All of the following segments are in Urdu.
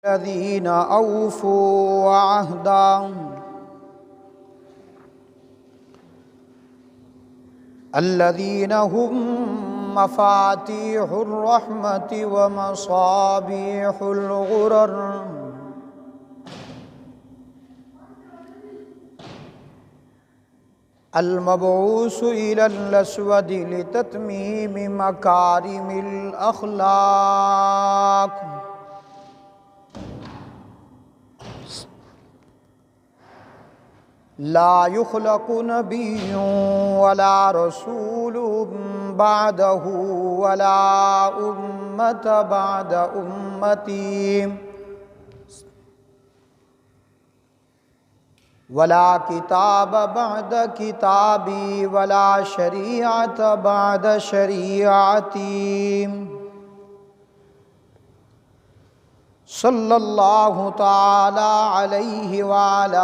الذين أوفوا عهدهم الذين هم مفاتيح الرحمة ومصابيح الغرر المبعوث إلى الأسود لتتميم مكارم الأخلاق لا يخلق نبي ولا رسول بعده ولا أمة بعد أمتي ولا كتاب بعد كتابي ولا شريعة بعد شريعتي صلی اللہ تعالی علیہ وعلى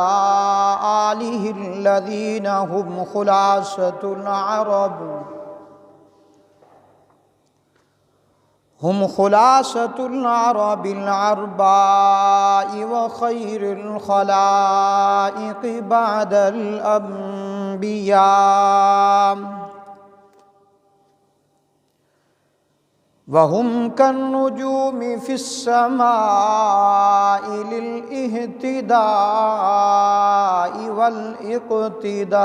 آلہ الذین هم خلاصة العرب العرباء وخیر الخلائق بعد الانبیاء وهم كالنجوم في السماء للاهتداء والاقتداء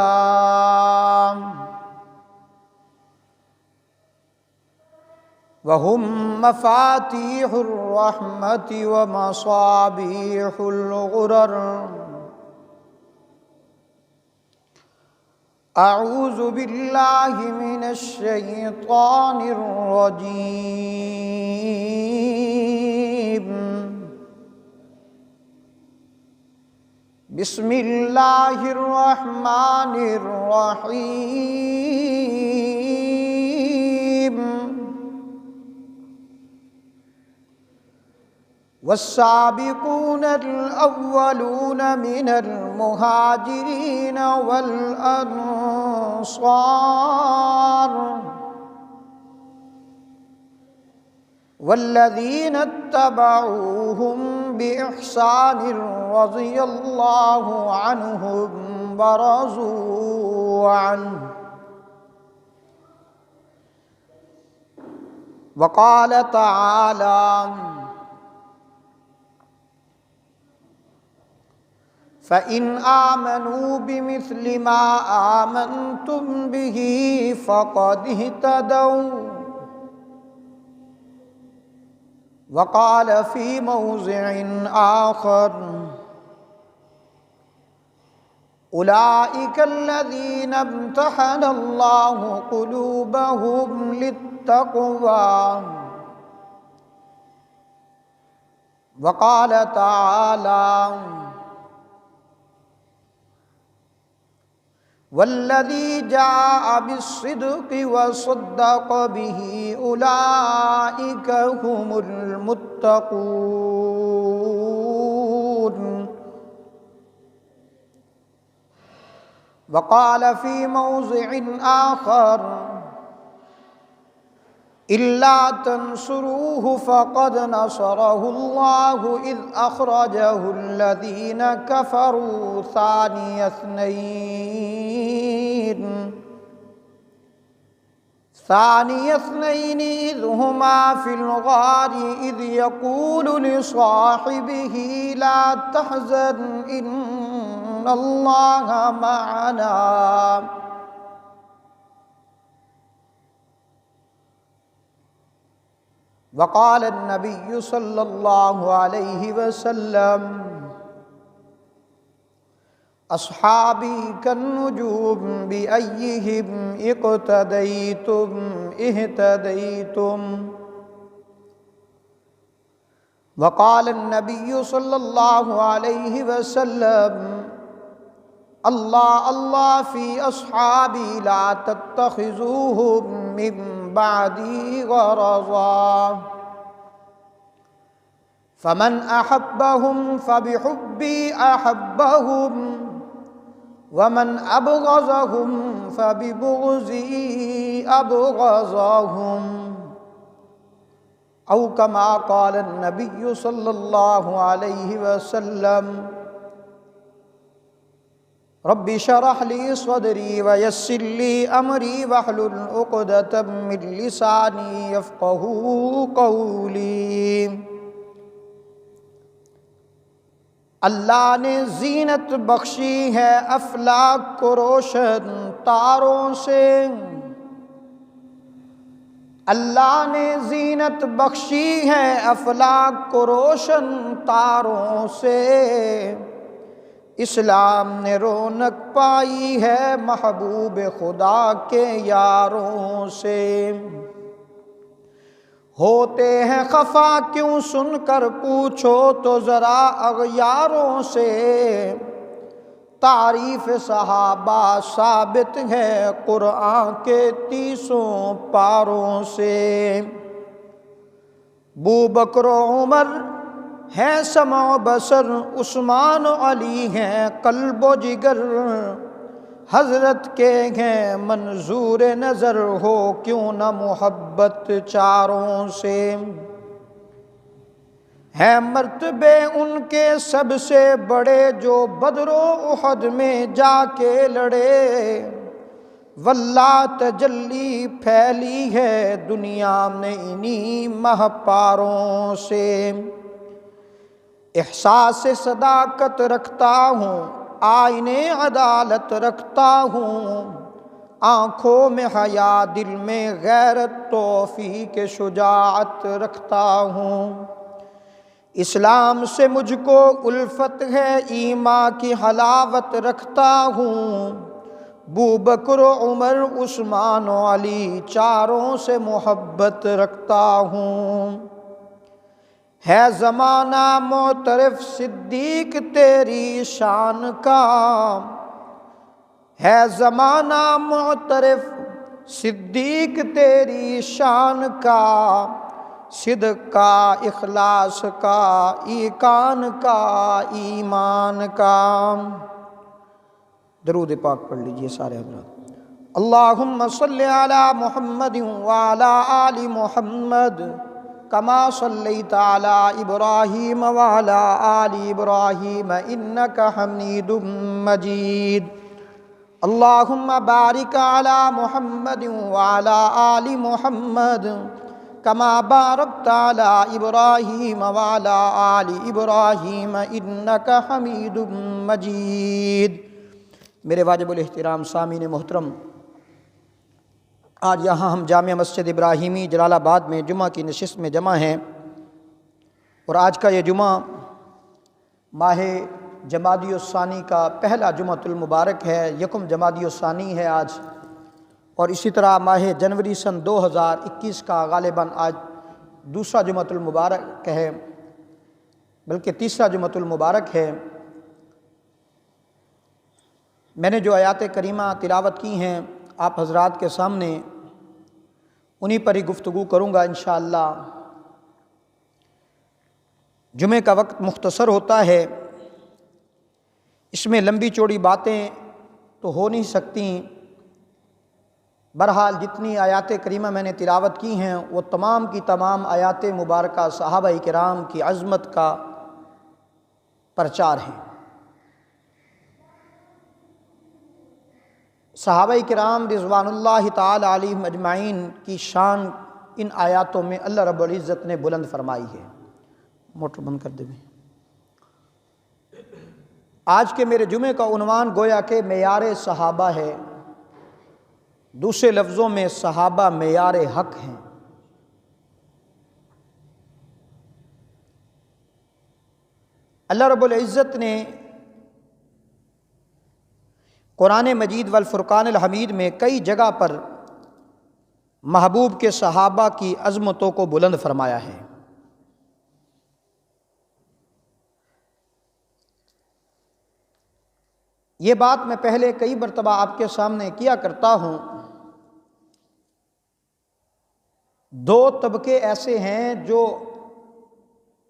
وهم مفاتيح الرحمة ومصابيح الغرر اعوذ باللہ من الشیطان الرجیم بسم اللہ الرحمن الرحیم والسابقون الأولون من المهاجرين والأنصار والذين اتبعوهم بإحسان رضي الله عنهم ورضوا عنه وقال تعالى فَإِنْ آمَنُوا بِمِثْلِ مَا آمَنْتُمْ بِهِ فَقَدِ اهْتَدَوْا وَقَالَ فِي مَوْضِعٍ آخَرٍ أُولَئِكَ الَّذِينَ امْتَحَنَ اللَّهُ قُلُوبَهُمْ لِلتَّقْوَى وَقَالَ تَعَالَى والذي جاء بالصدق وصدق به أولئك هم المتقون وقال في موضع آخر إلا تنصروه فقد نصره الله إذ أخرجه الذين كفروا ثاني اثنين إذ هما في الغار إذ يقول لصاحبه لا تحزن إن الله معنا وقال النبي صلى الله عليه وسلم اصحابی کالنجوم بأیہم اقتدیتم اہتدیتم وقال النبی صلی اللہ علیہ وسلم اللہ فی اصحابی لا تتخذوهم من بعدی غرضا فمن احبهم فبحبی احبهم ومن ابغضهم فببغضی ابغضهم او کما قال النبی صلی اللہ علیہ وسلم رب اشرح لی صدری ویسر لی امری واحلل عقدۃ من لسانی یفقہوا قولی۔ اللہ نے زینت بخشی ہے افلاک کو روشن تاروں سے، اللہ نے زینت بخشی ہے افلاک کو روشن تاروں سے، اسلام نے رونق پائی ہے محبوب خدا کے یاروں سے۔ ہوتے ہیں خفا کیوں سن کر پوچھو تو ذرا اغیاروں سے، تعریف صحابہ ثابت ہے قرآن کے 30 پاروں سے۔ ابوبکر و عمر ہے سمع و بصر، عثمان و علی ہیں قلب و جگر، حضرت کے ہیں منظور نظر، ہو کیوں نہ محبت چاروں سے۔ ہے مرتبے ان کے سب سے بڑے جو بدر و احد میں جا کے لڑے، واللہ تجلی پھیلی ہے دنیا میں انہی مہپاروں سے۔ احساس صداقت رکھتا ہوں، آئینے عدالت رکھتا ہوں، آنکھوں میں حیا دل میں غیرت توفیق شجاعت رکھتا ہوں۔ اسلام سے مجھ کو الفت ہے، ایمان کی حلاوت رکھتا ہوں، ابوبکر و عمر عثمان و علی چاروں سے محبت رکھتا ہوں۔ ہے زمانہ معترف صدیق تیری شان کا، ہے زمانہ معترف صدیق تیری شان کا، صدق کا اخلاص کا ایقان کا ایمان کا۔ درود پاک پڑھ لیجئے سارے حضرات۔ اللہم صلی علی محمد وعلی آل محمد کما صلیت علی ابراہیم وعلی آل ابراہیم انک حمید مجید۔ اللہم بارک علی محمد وعلی آل محمد کما بارکت علی ابراہیم وعلی آل ابراہیم انک حمید مجید۔ میرے واجب الاحترام سامعین محترم، آج یہاں ہم جامع مسجد ابراہیمی جلال آباد میں جمعہ کی نشست میں جمع ہیں، اور آج کا یہ جمعہ ماہ جمادی الثانی کا پہلا جمعۃ المبارک ہے، یکم جمادی الثانی ہے آج، اور اسی طرح ماہ جنوری سن 2021 کا غالباً آج دوسرا جمعۃ المبارک ہے، بلکہ تیسرا جمعۃ المبارک ہے۔ میں نے جو آیات کریمہ تلاوت کی ہیں آپ حضرات کے سامنے، انہی پر ہی گفتگو کروں گا انشاءاللہ۔ جمعے کا وقت مختصر ہوتا ہے، اس میں لمبی چوڑی باتیں تو ہو نہیں سکتی، بہرحال جتنی آیات کریمہ میں نے تلاوت کی ہیں وہ تمام کی تمام آیات مبارکہ صحابہ کرام کی عظمت کا پرچار ہیں۔ صحابہ کرام رضوان اللہ تعالی علیہم اجمعین کی شان ان آیاتوں میں اللہ رب العزت نے بلند فرمائی ہے۔ موٹر بند کر دے۔ آج کے میرے جمعے کا عنوان گویا کہ معیار صحابہ ہے، دوسرے لفظوں میں صحابہ معیار حق ہیں۔ اللہ رب العزت نے قرآن مجید والفرقان الحمید میں کئی جگہ پر محبوب کے صحابہ کی عظمتوں کو بلند فرمایا ہے۔ یہ بات میں پہلے کئی مرتبہ آپ کے سامنے کیا کرتا ہوں، دو طبقے ایسے ہیں جو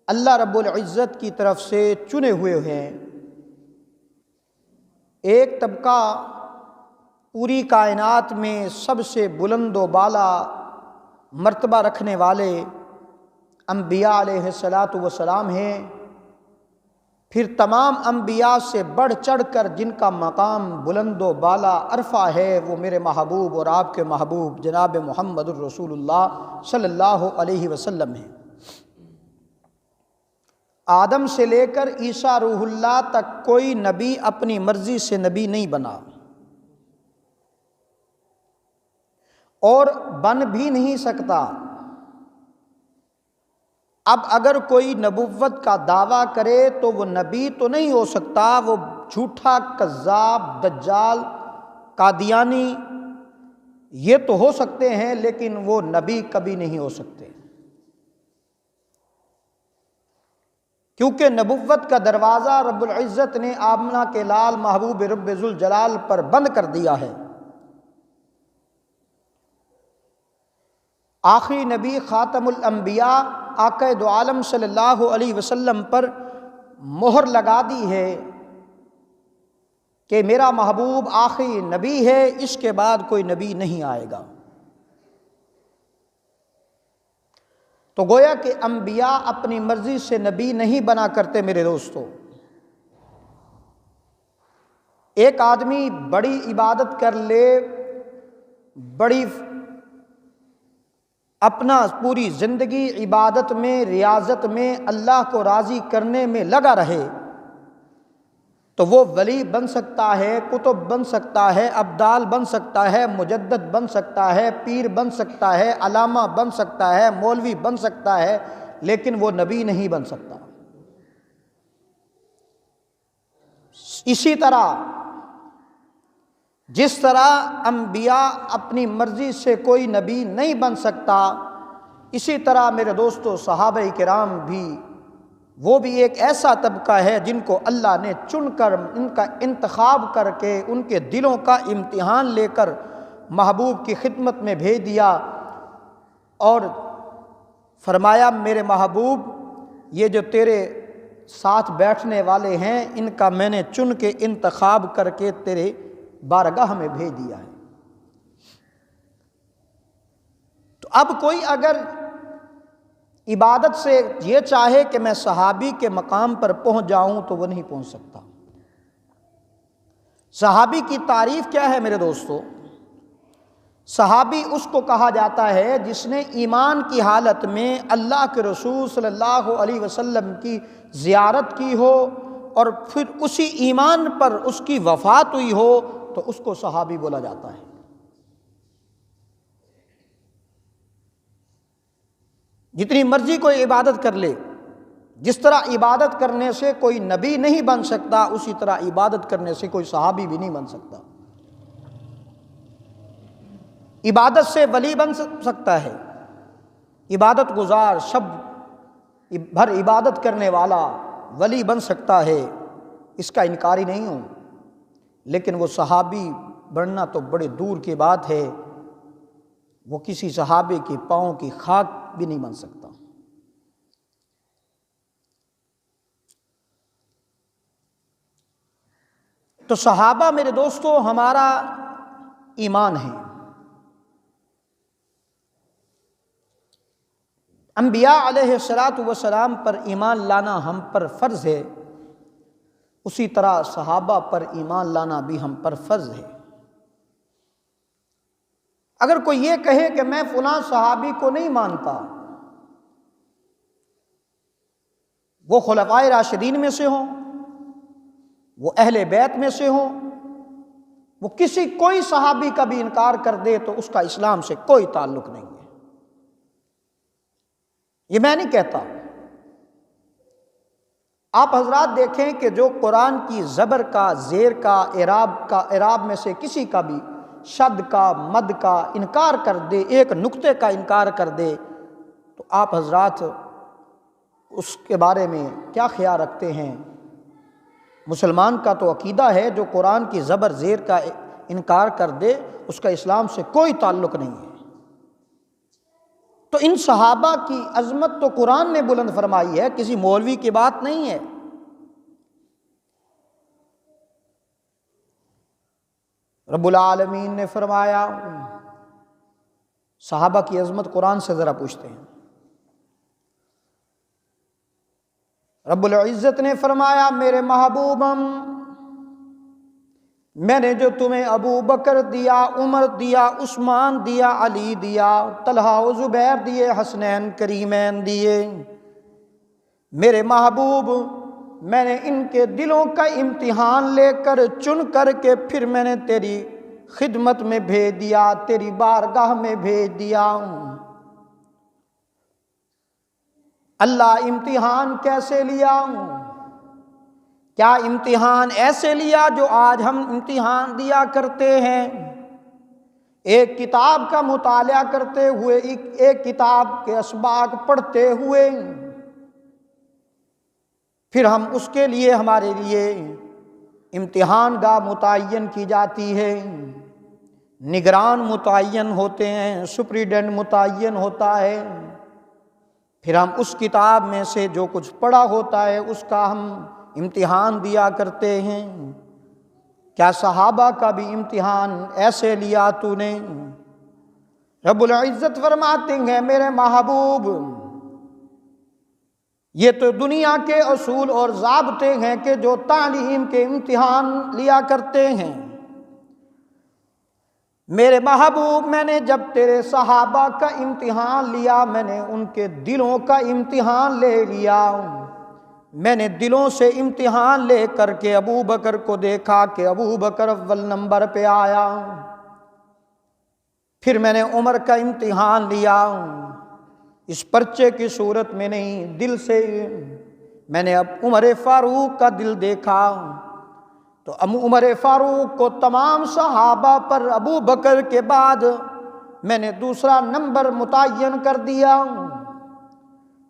اللہ رب العزت کی طرف سے چنے ہوئے ہیں۔ ایک طبقہ پوری کائنات میں سب سے بلند و بالا مرتبہ رکھنے والے انبیاء علیہ الصلاۃ والسلام ہیں، پھر تمام انبیاء سے بڑھ چڑھ کر جن کا مقام بلند و بالا عرفہ ہے وہ میرے محبوب اور آپ کے محبوب جناب محمد الرسول اللہ صلی اللہ علیہ وسلم ہیں۔ آدم سے لے کر عیسیٰ روح اللہ تک کوئی نبی اپنی مرضی سے نبی نہیں بنا اور بن بھی نہیں سکتا۔ اب اگر کوئی نبوت کا دعویٰ کرے تو وہ نبی تو نہیں ہو سکتا، وہ جھوٹا، کذاب، دجال، قادیانی یہ تو ہو سکتے ہیں لیکن وہ نبی کبھی نہیں ہو سکتے، کیونکہ نبوت کا دروازہ رب العزت نے آمنہ کے لال محبوب رب ذوالجلال پر بند کر دیا ہے۔ آخری نبی خاتم الانبیاء آقا دو عالم صلی اللہ علیہ وسلم پر مہر لگا دی ہے کہ میرا محبوب آخری نبی ہے، اس کے بعد کوئی نبی نہیں آئے گا۔ تو گویا کہ انبیاء اپنی مرضی سے نبی نہیں بنا کرتے میرے دوستو۔ ایک آدمی بڑی عبادت کر لے، بڑی اپنا پوری زندگی عبادت میں، ریاضت میں، اللہ کو راضی کرنے میں لگا رہے تو وہ ولی بن سکتا ہے، کتب بن سکتا ہے، ابدال بن سکتا ہے، مجدد بن سکتا ہے، پیر بن سکتا ہے، علامہ بن سکتا ہے، مولوی بن سکتا ہے، لیکن وہ نبی نہیں بن سکتا۔ اسی طرح جس طرح انبیاء اپنی مرضی سے کوئی نبی نہیں بن سکتا، اسی طرح میرے دوستو صحابہ کرام بھی، وہ بھی ایک ایسا طبقہ ہے جن کو اللہ نے چن کر، ان کا انتخاب کر کے، ان کے دلوں کا امتحان لے کر محبوب کی خدمت میں بھیج دیا اور فرمایا میرے محبوب یہ جو تیرے ساتھ بیٹھنے والے ہیں ان کا میں نے چن کے انتخاب کر کے تیرے بارگاہ میں بھیج دیا ہے۔ تو اب کوئی اگر عبادت سے یہ چاہے کہ میں صحابی کے مقام پر پہنچ جاؤں تو وہ نہیں پہنچ سکتا۔ صحابی کی تعریف کیا ہے میرے دوستو؟ صحابی اس کو کہا جاتا ہے جس نے ایمان کی حالت میں اللہ کے رسول صلی اللہ علیہ وسلم کی زیارت کی ہو اور پھر اسی ایمان پر اس کی وفات ہوئی ہو تو اس کو صحابی بولا جاتا ہے۔ جتنی مرضی کوئی عبادت کر لے، جس طرح عبادت کرنے سے کوئی نبی نہیں بن سکتا اسی طرح عبادت کرنے سے کوئی صحابی بھی نہیں بن سکتا۔ عبادت سے ولی بن سکتا ہے، عبادت گزار، شب بھر عبادت کرنے والا ولی بن سکتا ہے، اس کا انکاری نہیں ہوں، لیکن وہ صحابی بننا تو بڑے دور کی بات ہے، وہ کسی صحابی کے پاؤں کی خاک بھی نہیں بن سکتا۔ تو صحابہ میرے دوستو ہمارا ایمان ہے۔ انبیاء علیہ السلام پر ایمان لانا ہم پر فرض ہے، اسی طرح صحابہ پر ایمان لانا بھی ہم پر فرض ہے۔ اگر کوئی یہ کہے کہ میں فلاں صحابی کو نہیں مانتا، وہ خلفائے راشدین میں سے ہوں، وہ اہل بیت میں سے ہوں، وہ کوئی صحابی کا بھی انکار کر دے تو اس کا اسلام سے کوئی تعلق نہیں ہے۔ یہ میں نہیں کہتا، آپ حضرات دیکھیں کہ جو قرآن کی زبر کا، زیر کا، اعراب میں سے کسی کا بھی شد کا، مد کا انکار کر دے، ایک نقطے کا انکار کر دے تو آپ حضرات اس کے بارے میں کیا خیال رکھتے ہیں؟ مسلمان کا تو عقیدہ ہے جو قرآن کی زبر زیر کا انکار کر دے اس کا اسلام سے کوئی تعلق نہیں ہے۔ تو ان صحابہ کی عظمت تو قرآن نے بلند فرمائی ہے، کسی مولوی کی بات نہیں ہے۔ رب العالمین نے فرمایا، صحابہ کی عظمت قرآن سے ذرا پوچھتے ہیں، رب العزت نے فرمایا میرے محبوبم، میں نے جو تمہیں ابو بکر دیا، عمر دیا، عثمان دیا، علی دیا، طلحہ و زبیر دیے، حسنین کریمین دیے، میرے محبوب میں نے ان کے دلوں کا امتحان لے کر چن کر کے پھر میں نے تیری خدمت میں بھیج دیا، تیری بارگاہ میں بھیج دیا۔ اللہ امتحان کیسے لیا؟ کیا امتحان ایسے لیا جو آج ہم امتحان دیا کرتے ہیں؟ ایک کتاب کا مطالعہ کرتے ہوئے، ایک کتاب کے اسباق پڑھتے ہوئے، پھر ہم اس کے لیے ہمارے لیے امتحان گاہ متعین کی جاتی ہے، نگران متعین ہوتے ہیں، سپریڈنٹ متعین ہوتا ہے، پھر ہم اس کتاب میں سے جو کچھ پڑھا ہوتا ہے اس کا ہم امتحان دیا کرتے ہیں۔ کیا صحابہ کا بھی امتحان ایسے لیا تو نے؟ رب العزت فرماتے ہیں میرے محبوب، یہ تو دنیا کے اصول اور ضابطے ہیں کہ جو تعلیم کے امتحان لیا کرتے ہیں۔ میرے محبوب میں نے جب تیرے صحابہ کا امتحان لیا، میں نے ان کے دلوں کا امتحان لے لیا۔ میں نے دلوں سے امتحان لے کر کے ابو بکر کو دیکھا کہ ابو بکر اول نمبر پہ آیا، پھر میں نے عمر کا امتحان لیا، اس پرچے کی صورت میں نہیں، دل سے میں نے اب عمر فاروق کا دل دیکھا، تو عمر فاروق کو تمام صحابہ پر ابو بکر کے بعد میں نے دوسرا نمبر متعین کر دیا۔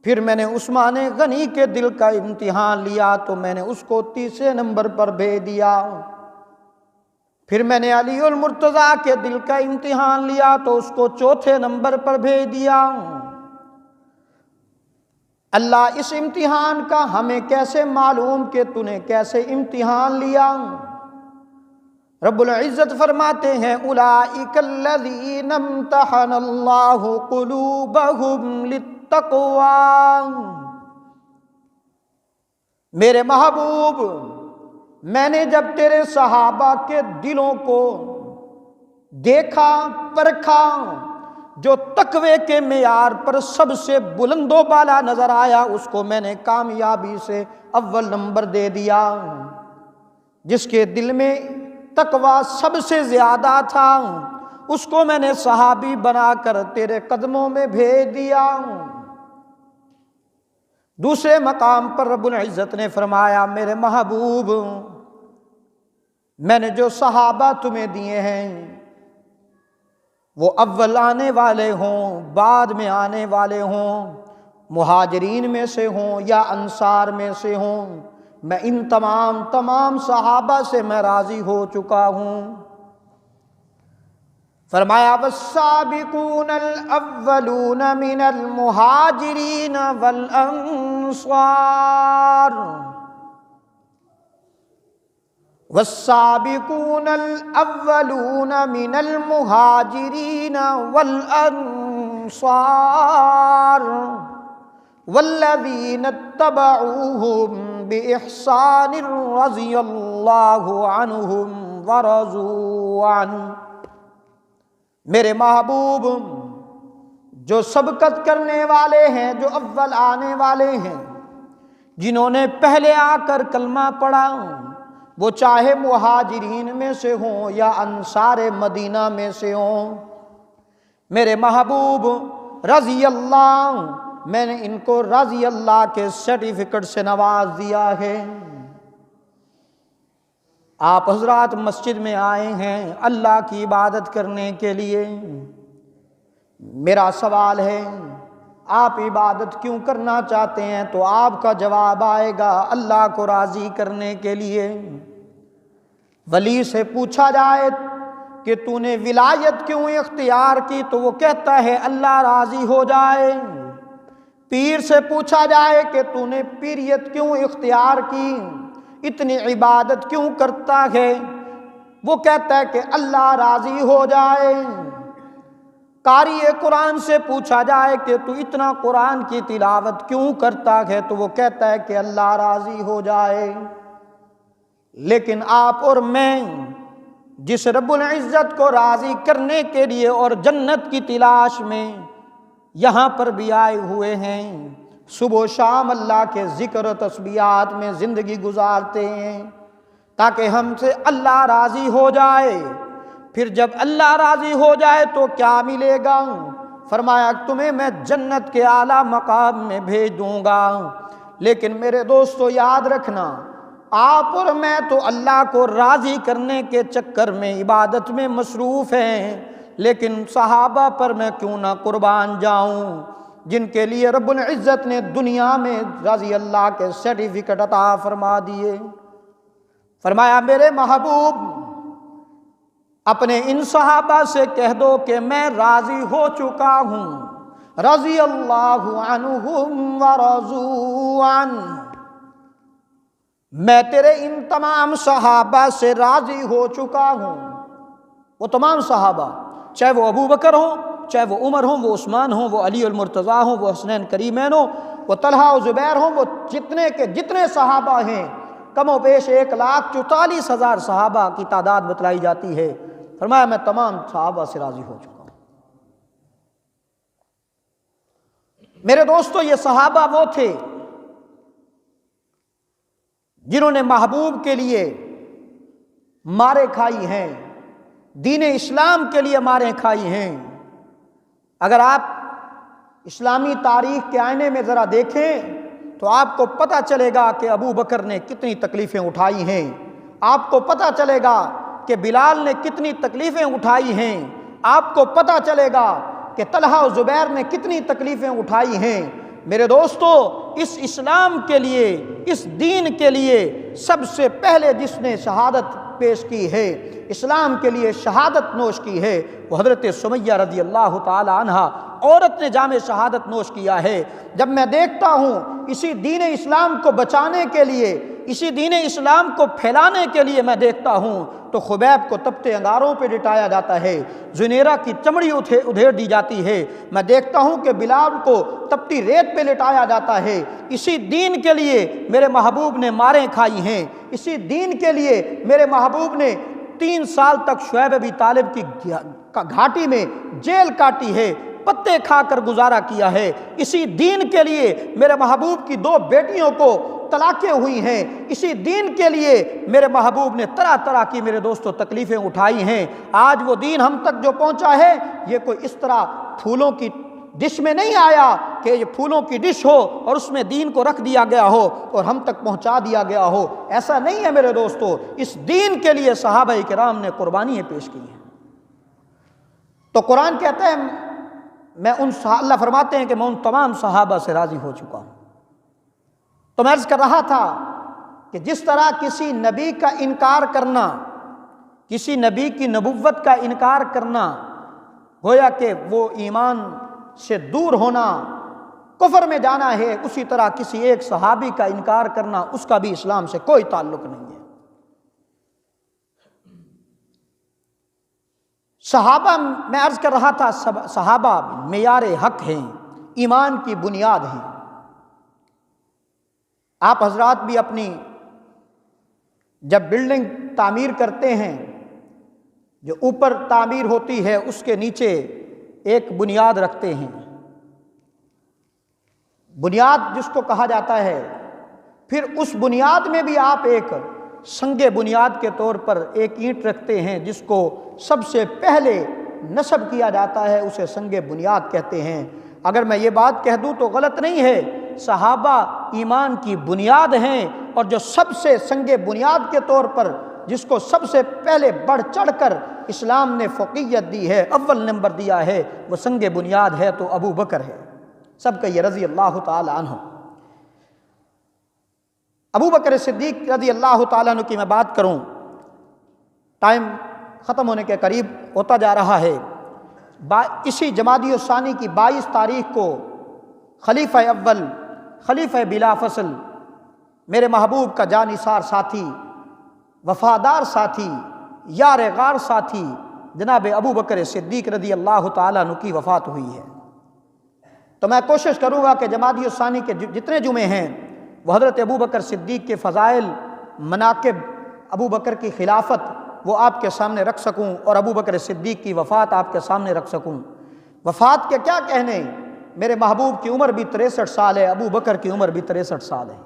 پھر میں نے عثمان غنی کے دل کا امتحان لیا تو میں نے اس کو تیسرے نمبر پر بھیج دیا۔ پھر میں نے علی المرتضیٰ کے دل کا امتحان لیا تو اس کو چوتھے نمبر پر بھیج دیا۔ اللہ اس امتحان کا ہمیں کیسے معلوم کہ تو نے کیسے امتحان لیا؟ رب العزت فرماتے ہیں اولئک الذین امتحن اللہ قلوبہم للتقوی۔ میرے محبوب میں نے جب تیرے صحابہ کے دلوں کو دیکھا، پرکھا، جو تقوی کے معیار پر سب سے بلند و بالا نظر آیا اس کو میں نے کامیابی سے اول نمبر دے دیا۔ جس کے دل میں تقوی سب سے زیادہ تھا اس کو میں نے صحابی بنا کر تیرے قدموں میں بھیج دیا۔ دوسرے مقام پر رب العزت نے فرمایا میرے محبوب میں نے جو صحابہ تمہیں دیے ہیں وہ اول آنے والے ہوں، بعد میں آنے والے ہوں، مہاجرین میں سے ہوں یا انصار میں سے ہوں، میں ان تمام صحابہ سے میں راضی ہو چکا ہوں۔ فرمایا والسابقون الاولون من المہاجرین والانصار والسابقون الاولون من المہاجرین والانصار والذین اتبعوہم بإحسان رضی اللہ عنہم ورضوا عنہ۔ میرے محبوب جو سبقت کرنے والے ہیں، جو اول آنے والے ہیں، جنہوں نے پہلے آ کر کلمہ پڑھا، وہ چاہے مہاجرین میں سے ہوں یا انصار مدینہ میں سے ہوں، میرے محبوب رضی اللہ، میں نے ان کو رضی اللہ کے سرٹیفکیٹ سے نواز دیا ہے۔ آپ حضرات مسجد میں آئے ہیں اللہ کی عبادت کرنے کے لیے، میرا سوال ہے آپ عبادت کیوں کرنا چاہتے ہیں؟ تو آپ کا جواب آئے گا اللہ کو راضی کرنے کے لیے۔ ولی سے پوچھا جائے کہ تو نے ولایت کیوں اختیار کی تو وہ کہتا ہے اللہ راضی ہو جائے۔ پیر سے پوچھا جائے کہ تو نے پیریت کیوں اختیار کی، اتنی عبادت کیوں کرتا ہے، وہ کہتا ہے کہ اللہ راضی ہو جائے۔ قاری قرآن سے پوچھا جائے کہ تو اتنا قرآن کی تلاوت کیوں کرتا ہے تو وہ کہتا ہے کہ اللہ راضی ہو جائے۔ لیکن آپ اور میں جس رب العزت کو راضی کرنے کے لیے اور جنت کی تلاش میں یہاں پر بھی آئے ہوئے ہیں، صبح و شام اللہ کے ذکر و تسبیحات میں زندگی گزارتے ہیں تاکہ ہم سے اللہ راضی ہو جائے۔ پھر جب اللہ راضی ہو جائے تو کیا ملے گا؟ فرمایا تمہیں میں جنت کے اعلیٰ مقام میں بھیج دوں گا۔ لیکن میرے دوستو یاد رکھنا، آپ اور میں تو اللہ کو راضی کرنے کے چکر میں عبادت میں مصروف ہیں، لیکن صحابہ پر میں کیوں نہ قربان جاؤں جن کے لیے رب العزت نے دنیا میں رضی اللہ کے سرٹیفکیٹ عطا فرما دیے۔ فرمایا میرے محبوب اپنے ان صحابہ سے کہہ دو کہ میں راضی ہو چکا ہوں، رضی اللہ عنہم ورضوا عنہ، میں تیرے ان تمام صحابہ سے راضی ہو چکا ہوں۔ وہ تمام صحابہ، چاہے وہ ابو بکر ہوں، چاہے وہ عمر ہوں، وہ عثمان ہوں، وہ علی المرتضیٰ ہوں، وہ حسنین کریمین ہوں، وہ طلحہ و زبیر ہوں، وہ جتنے کے جتنے صحابہ ہیں، کم و بیش 1,44,000 صحابہ کی تعداد بتلائی جاتی ہے۔ فرمایا میں تمام صحابہ سے راضی ہو چکا ہوں۔ میرے دوستو یہ صحابہ وہ تھے جنہوں نے محبوب کے لیے مارے کھائی ہیں، دین اسلام کے لیے مارے کھائی ہیں۔ اگر آپ اسلامی تاریخ کے آئینے میں ذرا دیکھیں تو آپ کو پتہ چلے گا کہ ابو بکر نے کتنی تکلیفیں اٹھائی ہیں، آپ کو پتہ چلے گا کہ بلال نے کتنی تکلیفیں اٹھائی ہیں، آپ کو پتہ چلے گا کہ طلحہ و زبیر نے کتنی تکلیفیں اٹھائی ہیں۔ میرے دوستو اس اسلام کے لیے، اس دین کے لیے سب سے پہلے جس نے شہادت پیش کی ہے، اسلام کے لیے شہادت نوش کی ہے، وہ حضرت سمیہ رضی اللہ تعالی عنہ عورت نے جام شہادت نوش کیا ہے۔ جب میں دیکھتا ہوں اسی دین اسلام کو بچانے کے لیے، اسی دین اسلام کو پھیلانے کے لیے میں دیکھتا ہوں تو خبیب کو تپتے انگاروں پہ لٹایا جاتا ہے، زنیرہ کی چمڑی ادھیڑ دی جاتی ہے، میں دیکھتا ہوں کہ بلال کو تپتی ریت پہ لٹایا جاتا ہے۔ اسی دین کے لیے میرے محبوب نے ماریں کھائی ہیں، اسی دین کے لیے میرے محبوب نے 3 سال تک شعیب ابی طالب کی گھاٹی میں جیل کاٹی ہے، پتے کھا کر گزارا کیا ہے۔ اسی دین کے لیے میرے محبوب کی 2 بیٹیوں کو طلاقیں ہوئی ہیں، اسی دین کے لیے میرے محبوب نے طرح طرح کی میرے دوستوں تکلیفیں اٹھائی ہیں۔ آج وہ دین ہم تک جو پہنچا ہے یہ کوئی اس طرح پھولوں کی ڈش میں نہیں آیا کہ یہ پھولوں کی ڈش ہو اور اس میں دین کو رکھ دیا گیا ہو اور ہم تک پہنچا دیا گیا ہو، ایسا نہیں ہے میرے دوستو۔ اس دین کے لیے صحابہ کرام نے قربانیاں پیش کی ہیں۔ تو قرآن کہتا ہے اللہ فرماتے ہیں کہ میں ان تمام صحابہ سے راضی ہو چکا ہوں۔ تو میں عرض کر رہا تھا کہ جس طرح کسی نبی کا انکار کرنا، کسی نبی کی نبوت کا انکار کرنا گویا کہ وہ ایمان سے دور ہونا، کفر میں جانا ہے، اسی طرح کسی ایک صحابی کا انکار کرنا اس کا بھی اسلام سے کوئی تعلق نہیں ہے۔ صحابہ، میں عرض کر رہا تھا، صحابہ معیار حق ہیں، ایمان کی بنیاد ہیں۔ آپ حضرات بھی اپنی جب بلڈنگ تعمیر کرتے ہیں، جو اوپر تعمیر ہوتی ہے اس کے نیچے ایک بنیاد رکھتے ہیں، بنیاد جس کو کہا جاتا ہے، پھر اس بنیاد میں بھی آپ ایک سنگ بنیاد کے طور پر ایک اینٹ رکھتے ہیں جس کو سب سے پہلے نصب کیا جاتا ہے، اسے سنگ بنیاد کہتے ہیں۔ اگر میں یہ بات کہہ دوں تو غلط نہیں ہے، صحابہ ایمان کی بنیاد ہیں، اور جو سب سے سنگ بنیاد کے طور پر جس کو سب سے پہلے بڑھ چڑھ کر اسلام نے فوقیت دی ہے، اول نمبر دیا ہے، وہ سنگ بنیاد ہے تو ابو بکر ہے، سب کا یہ رضی اللہ تعالی عنہ۔ ابو بکر صدیق رضی اللہ تعالیٰ عنہ کی میں بات کروں، ٹائم ختم ہونے کے قریب ہوتا جا رہا ہے۔ اسی جمادی الثانی کی 22 تاریخ کو خلیفہ اول، خلیفہ بلا فصل، میرے محبوب کا جانثار ساتھی، وفادار ساتھی، یار غار ساتھی، جناب ابو بکر صدیق رضی اللہ تعالیٰ عنہ کی وفات ہوئی ہے۔ تو میں کوشش کروں گا کہ جمادی الثانی کے جتنے جمعے ہیں وہ حضرت ابو بکر صدیق کے فضائل، مناقب، ابو بکر کی خلافت وہ آپ کے سامنے رکھ سکوں، اور ابو بکر صدیق کی وفات آپ کے سامنے رکھ سکوں۔ وفات کے کیا کہنے، میرے محبوب کی عمر بھی 63 سال ہے، ابو بکر کی عمر بھی 63 سال ہے۔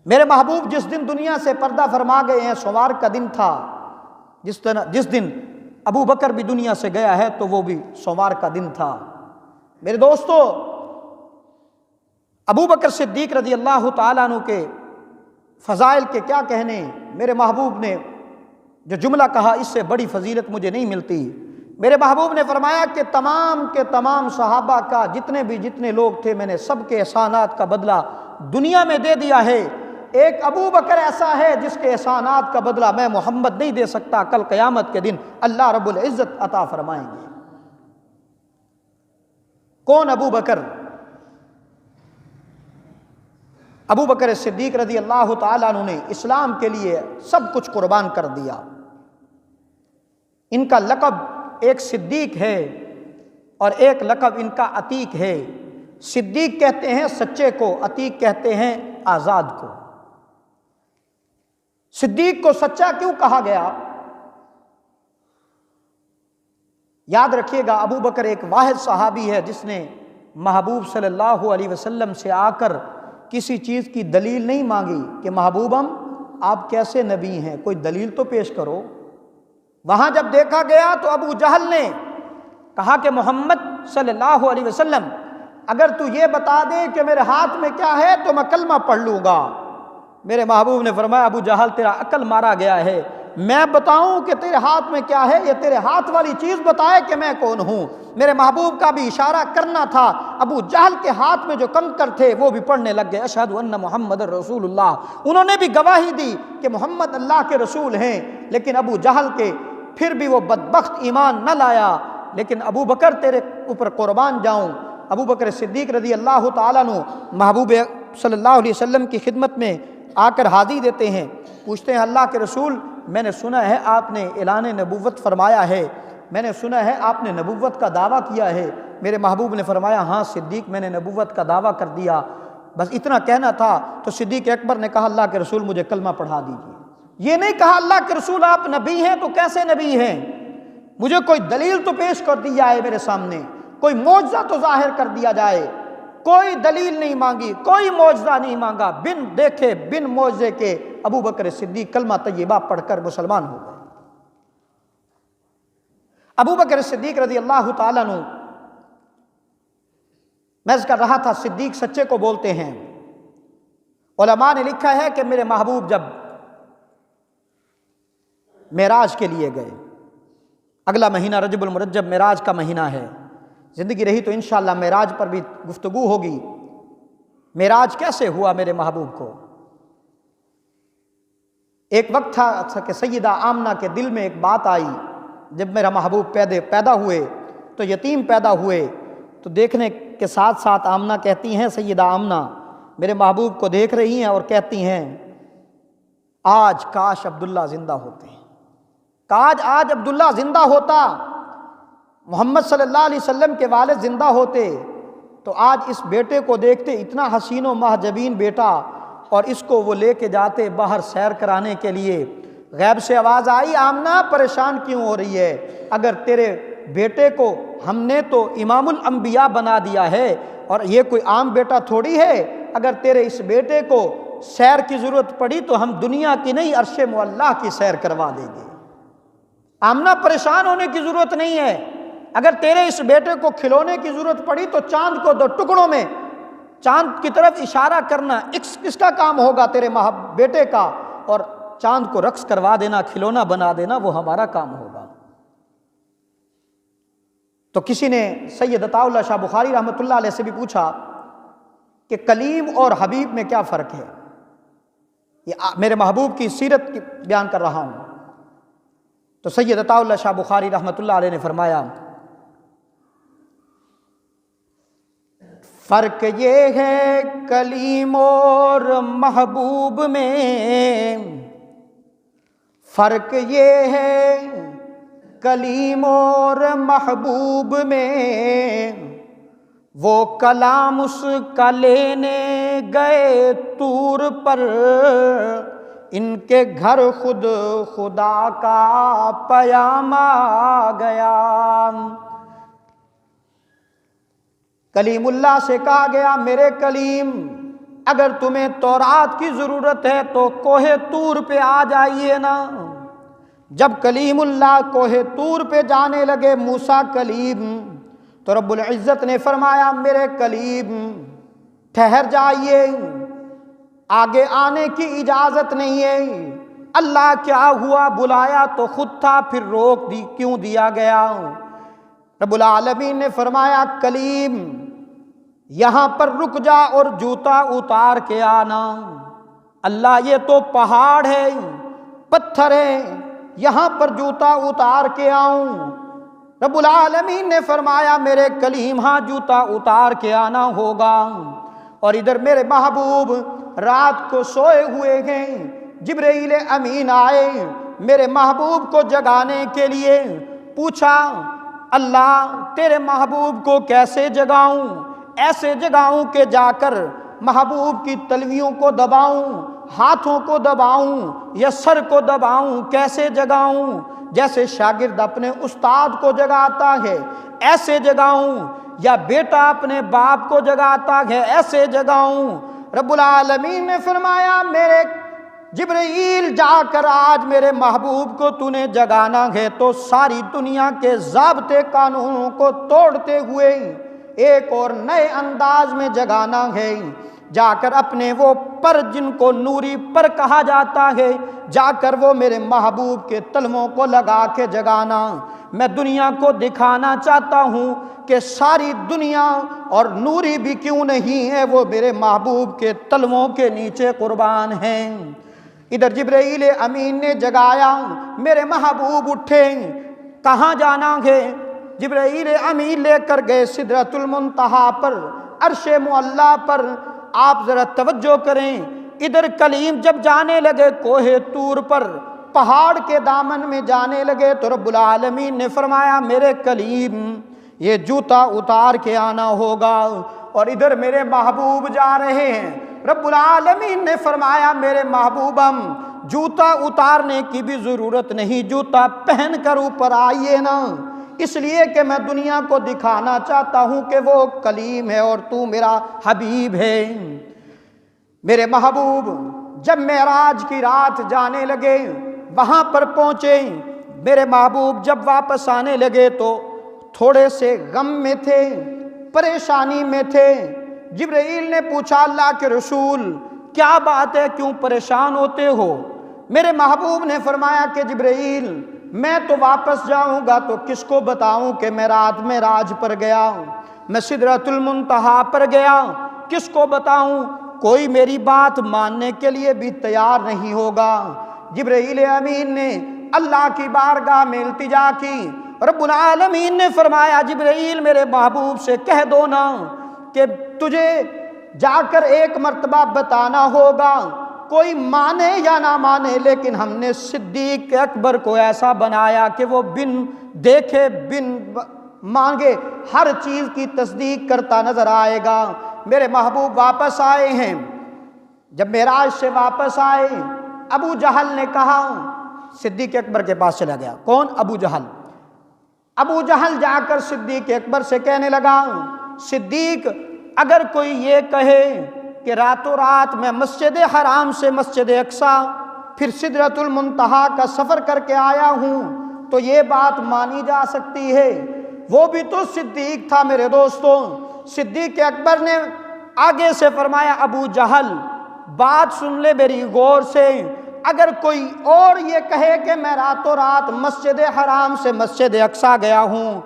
میرے محبوب جس دن دنیا سے پردہ فرما گئے ہیں سوار کا دن تھا، جس دن ابو بکر بھی دنیا سے گیا ہے تو وہ بھی سوار کا دن تھا۔ میرے دوستو، ابو بکر صدیق رضی اللہ تعالیٰ عنہ کے فضائل کے کیا کہنے، میرے محبوب نے جو جملہ کہا اس سے بڑی فضیلت مجھے نہیں ملتی۔ میرے محبوب نے فرمایا کہ تمام کے تمام صحابہ کا جتنے لوگ تھے میں نے سب کے احسانات کا بدلہ دنیا میں دے دیا ہے، ایک ابو بکر ایسا ہے جس کے احسانات کا بدلہ میں محمد نہیں دے سکتا، کل قیامت کے دن اللہ رب العزت عطا فرمائیں گے۔ کون ابو بکر؟ ابو بکر صدیق رضی اللہ تعالیٰ عنہ نے اسلام کے لیے سب کچھ قربان کر دیا۔ ان کا لقب ایک صدیق ہے اور ایک لقب ان کا عتیق ہے۔ صدیق کہتے ہیں سچے کو، عتیق کہتے ہیں آزاد کو۔ صدیق کو سچا کیوں کہا گیا؟ یاد رکھیے گا، ابو بکر ایک واحد صحابی ہے جس نے محبوب صلی اللہ علیہ وسلم سے آ کر کسی چیز کی دلیل نہیں مانگی کہ محبوبم آپ کیسے نبی ہیں، کوئی دلیل تو پیش کرو۔ وہاں جب دیکھا گیا تو ابو جہل نے کہا کہ محمد صلی اللہ علیہ وسلم اگر تو یہ بتا دے کہ میرے ہاتھ میں کیا ہے تو میں کلمہ پڑھ لوں گا۔ میرے محبوب نے فرمایا ابو جہل تیرا عقل مارا گیا ہے، میں بتاؤں کہ تیرے ہاتھ میں کیا ہے، یہ تیرے ہاتھ والی چیز بتائے کہ میں کون ہوں۔ میرے محبوب کا بھی اشارہ کرنا تھا، ابو جہل کے ہاتھ میں جو کنکر تھے وہ بھی پڑھنے لگ گئے اشہد ان محمد رسول اللہ، انہوں نے بھی گواہی دی کہ محمد اللہ کے رسول ہیں۔ لیکن ابو جہل کے پھر بھی وہ بدبخت ایمان نہ لایا۔ لیکن ابو بکر تیرے اوپر قربان جاؤں۔ ابو بکر صدیق رضی اللہ تعالیٰ عنہ محبوب صلی اللہ علیہ وسلم کی خدمت میں آ کر حاضری دیتے ہیں، پوچھتے ہیں اللہ کے رسول میں نے سنا ہے آپ نے اعلان نبوت فرمایا ہے، میں نے سنا ہے آپ نے نبوت کا دعویٰ کیا ہے۔ میرے محبوب نے فرمایا ہاں صدیق میں نے نبوت کا دعویٰ کر دیا، بس اتنا کہنا تھا۔ تو صدیق اکبر نے کہا اللہ کے رسول مجھے کلمہ پڑھا دیجیے۔ یہ نہیں کہا اللہ کے رسول آپ نبی ہیں تو کیسے نبی ہیں، مجھے کوئی دلیل تو پیش کر دی جائے، میرے سامنے کوئی معجزہ تو ظاہر کر دیا جائے۔ کوئی دلیل نہیں مانگی، کوئی معجزہ نہیں مانگا، بن دیکھے بن معجزے کے ابو بکر صدیق کلمہ طیبہ پڑھ کر مسلمان ہو گئے۔ ابو بکر صدیق رضی اللہ تعالیٰ عنہ، میں اس کر رہا تھا صدیق سچے کو بولتے ہیں۔ علماء نے لکھا ہے کہ میرے محبوب جب معراج کے لیے گئے، اگلا مہینہ رجب المرجب معراج کا مہینہ ہے، زندگی رہی تو انشاءاللہ معراج پر بھی گفتگو ہوگی۔ معراج کیسے ہوا میرے محبوب کو؟ ایک وقت تھا کہ سیدہ آمنہ کے دل میں ایک بات آئی، جب میرا محبوب پیدا ہوئے تو یتیم پیدا ہوئے، تو دیکھنے کے ساتھ ساتھ آمنہ کہتی ہیں، سیدہ آمنہ میرے محبوب کو دیکھ رہی ہیں اور کہتی ہیں آج کاش عبداللہ زندہ ہوتے، کاش آج عبداللہ زندہ ہوتا، محمد صلی اللہ علیہ وسلم کے والد زندہ ہوتے تو آج اس بیٹے کو دیکھتے، اتنا حسین و مہجبین بیٹا، اور اس کو وہ لے کے جاتے باہر سیر کرانے کے لیے۔ غیب سے آواز آئی آمنہ پریشان کیوں ہو رہی ہے، اگر تیرے بیٹے کو ہم نے تو امام الانبیاء بنا دیا ہے، اور یہ کوئی عام بیٹا تھوڑی ہے، اگر تیرے اس بیٹے کو سیر کی ضرورت پڑی تو ہم دنیا کی نہیں عرش معلیٰ کی سیر کروا دیں گے۔ آمنہ پریشان ہونے کی ضرورت نہیں ہے، اگر تیرے اس بیٹے کو کھلونے کی ضرورت پڑی تو چاند کو 2 ٹکڑوں میں چاند کی طرف اشارہ کرنا اس کا کام ہوگا تیرے بیٹے کا، اور چاند کو رقص کروا دینا، کھلونا بنا دینا وہ ہمارا کام ہوگا۔ تو کسی نے سید عطا اللہ شاہ بخاری رحمۃ اللہ علیہ سے بھی پوچھا کہ کلیم اور حبیب میں کیا فرق ہے؟ یہ میرے محبوب کی سیرت بیان کر رہا ہوں۔ تو سید عطا اللہ شاہ بخاری رحمۃ اللہ علیہ نے فرمایا فرق یہ ہے کلیم اور محبوب میں، فرق یہ ہے کلیم اور محبوب میں وہ کلام اس کا لینے گئے طور پر، ان کے گھر خود خدا کا پیام آ گیا۔ کلیم اللہ سے کہا گیا میرے کلیم اگر تمہیں تورات کی ضرورت ہے تو کوہ طور پہ آ جائیے نا۔ جب کلیم اللہ کوہ طور پہ جانے لگے موسیٰ کلیم، تو رب العزت نے فرمایا میرے کلیم ٹھہر جائیے، آگے آنے کی اجازت نہیں ہے۔ اللہ کیا ہوا، بلایا تو خود تھا، پھر روک دی کیوں دیا گیا؟ رب العالمین نے فرمایا کلیم یہاں پر رک جا اور جوتا اتار کے آنا۔ اللہ یہ تو پہاڑ ہے، پتھر ہے، یہاں پر جوتا اتار کے آؤں؟ رب العالمین نے فرمایا میرے کلیم ہاں جوتا اتار کے آنا ہوگا۔ اور ادھر میرے محبوب رات کو سوئے ہوئے ہیں، جبرائیل امین آئے میرے محبوب کو جگانے کے لیے، پوچھا اللہ تیرے محبوب کو کیسے جگاؤں؟ ایسے جگاؤں کہ جا کر محبوب کی تلویوں کو دباؤں، ہاتھوں کو دباؤں یا سر کو دباؤں؟ کیسے جگاؤں؟ جیسے شاگرد اپنے استاد کو جگاتا ہے ایسے جگاؤں، یا بیٹا اپنے باپ کو جگاتا ہے ایسے جگاؤں؟ رب العالمین نے فرمایا میرے جبرائیل جا کر آج میرے محبوب کو تو نے جگانا ہے تو ساری دنیا کے ضابطے قانونوں کو توڑتے ہوئے ایک اور نئے انداز میں جگانا ہے۔ جا کر اپنے وہ پر جن کو نوری پر کہا جاتا ہے، جا کر وہ میرے محبوب کے تلووں کو لگا کے جگانا۔ میں دنیا کو دکھانا چاہتا ہوں کہ ساری دنیا اور نوری بھی کیوں نہیں ہے، وہ میرے محبوب کے تلووں کے نیچے قربان ہیں۔ ادھر جبرائیل امین نے جگایا، میرے محبوب اٹھے، کہاں جانا ہے؟ جبرائیل امین لے کر گئے سدرۃ المنتہا پر، عرش معلیٰ پر۔ آپ ذرا توجہ کریں، ادھر کلیم جب جانے لگے کوہ طور پر، پہاڑ کے دامن میں جانے لگے، تو رب العالمین نے فرمایا میرے کلیم یہ جوتا اتار کے آنا ہوگا۔ اور ادھر میرے محبوب جا رہے ہیں، رب العالمین نے فرمایا میرے محبوبم جوتا اتارنے کی بھی ضرورت نہیں، جوتا پہن کر اوپر آئیے نا، اس لیے کہ میں دنیا کو دکھانا چاہتا ہوں کہ وہ کلیم ہے اور تو میرا حبیب ہے۔ میرے محبوب جب معراج کی رات جانے لگے، وہاں پر پہنچے، میرے محبوب جب واپس آنے لگے تو تھوڑے سے غم میں تھے، پریشانی میں تھے۔ جبرائیل نے پوچھا اللہ کے رسول کیا بات ہے، کیوں پریشان ہوتے ہو؟ میرے محبوب نے فرمایا کہ جبرائیل میں تو واپس جاؤں گا تو کس کو بتاؤں کہ میں رات میں راج پر گیا، میں سدرۃ المنتہا پر گیا، کس کو بتاؤں؟ کوئی میری بات ماننے کے لیے بھی تیار نہیں ہوگا۔ جبرائیل امین نے اللہ کی بارگاہ میں التجا کی، رب العالمین نے فرمایا جبرائیل میرے محبوب سے کہہ دو نا کہ تجھے جا کر ایک مرتبہ بتانا ہوگا، کوئی مانے یا نہ مانے، لیکن ہم نے صدیق اکبر کو ایسا بنایا کہ وہ بن دیکھے بن مانگے ہر چیز کی تصدیق کرتا نظر آئے گا۔ میرے محبوب واپس آئے ہیں، جب معراج سے واپس آئے ابو جہل نے کہا، صدیق اکبر کے پاس چلا گیا، کون؟ ابو جہل۔ ابو جہل جا کر صدیق اکبر سے کہنے لگا صدیق اگر کوئی یہ کہے کہ راتوں رات میں مسجد حرام سے مسجد اقصیٰ پھر سدرۃ المنتہا کا سفر کر کے آیا ہوں تو یہ بات مانی جا سکتی ہے؟ وہ بھی تو صدیق تھا میرے دوستوں۔ صدیق اکبر نے آگے سے فرمایا ابو جہل بات سن لے میری غور سے، اگر کوئی اور یہ کہے کہ میں راتوں رات مسجد حرام سے مسجد اقصیٰ گیا ہوں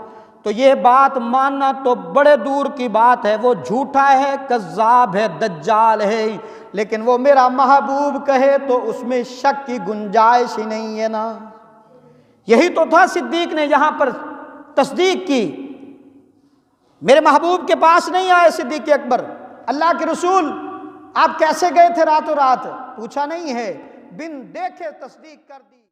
تو یہ بات ماننا تو بڑے دور کی بات ہے، وہ جھوٹا ہے، کذاب ہے، دجال ہے، لیکن وہ میرا محبوب کہے تو اس میں شک کی گنجائش ہی نہیں ہے نا۔ یہی تو تھا صدیق نے یہاں پر تصدیق کی۔ میرے محبوب کے پاس نہیں آئے صدیق اکبر، اللہ کے رسول آپ کیسے گئے تھے راتوں رات؟ پوچھا نہیں ہے، بن دیکھے تصدیق کر دی۔